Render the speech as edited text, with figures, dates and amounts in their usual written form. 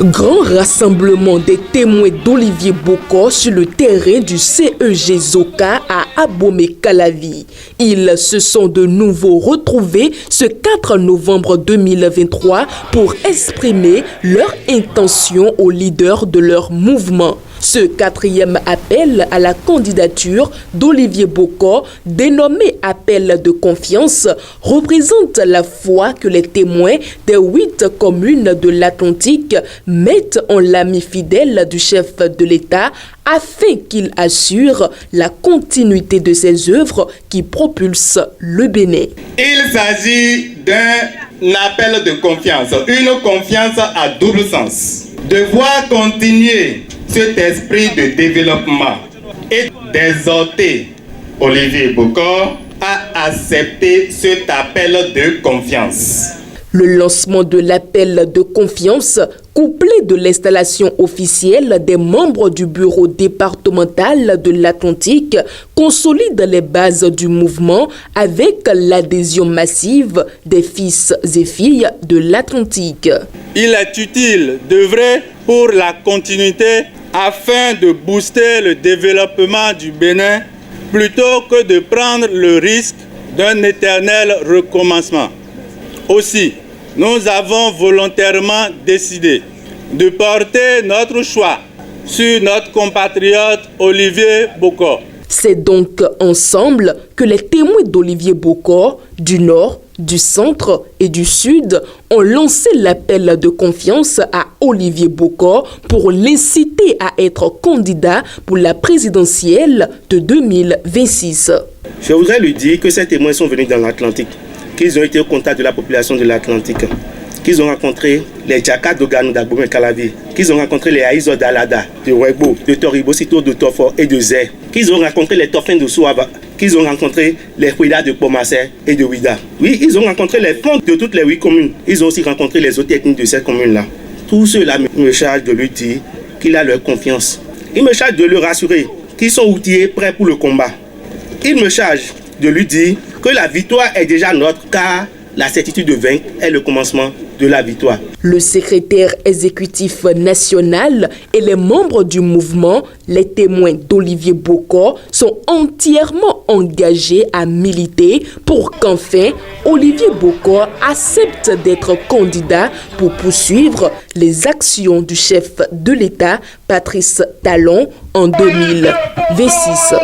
Grand rassemblement des témoins d'Olivier Bokor sur le terrain du CEG Zoka à Abomey-Calavi. Ils se sont de nouveau retrouvés ce 4 novembre 2023 pour exprimer leur intention aux leaders de leur mouvement. Ce quatrième appel à la candidature d'Olivier Bokor, dénommé appel de confiance, représente la foi que les témoins des 8 communes de l'Atlantique mettent en l'ami fidèle du chef de l'État afin qu'il assure la continuité de ses œuvres qui propulsent le Bénin. Il s'agit d'un appel de confiance, une confiance à double sens. Devoir continuer cet esprit de développement et d'exhorter Olivier Bokor à accepter cet appel de confiance. Le lancement de l'appel de confiance, couplé de l'installation officielle des membres du bureau départemental de l'Atlantique, consolide les bases du mouvement avec l'adhésion massive des fils et filles de l'Atlantique. Il est utile d'œuvrer pour la continuité afin de booster le développement du Bénin plutôt que de prendre le risque d'un éternel recommencement. Aussi, nous avons volontairement décidé de porter notre choix sur notre compatriote Olivier Bokor. C'est donc ensemble que les témoins d'Olivier Bokor, du Nord, du Centre et du Sud, ont lancé l'appel de confiance à Olivier Bokor pour l'inciter à être candidat pour la présidentielle de 2026. Je voudrais lui dire que ces témoins sont venus dans l'Atlantique, qu'ils ont été au contact de la population de l'Atlantique, qu'ils ont rencontré les Djaka d'Ogano d'Abomey-Calavi, qu'ils ont rencontré les Aïzo d'Alada, de Webo, de Toribosito, de Tofor et de Zé, qu'ils ont rencontré les Tofins de Souava, qu'ils ont rencontré les Ouida de Pomassé et de Ouida. Oui, ils ont rencontré les fonds de toutes les 8 communes. Ils ont aussi rencontré les autres ethnies de ces communes-là. Tout cela me charge de lui dire qu'il a leur confiance. Il me charge de le rassurer qu'ils sont outillés, prêts pour le combat. Il me charge de lui dire que la victoire est déjà nôtre, car la certitude de vaincre est le commencement de la victoire. Le secrétaire exécutif national et les membres du mouvement, les témoins d'Olivier Bokor, sont entièrement engagés à militer pour qu'enfin Olivier Bokor accepte d'être candidat pour poursuivre les actions du chef de l'État, Patrice Talon, en 2026.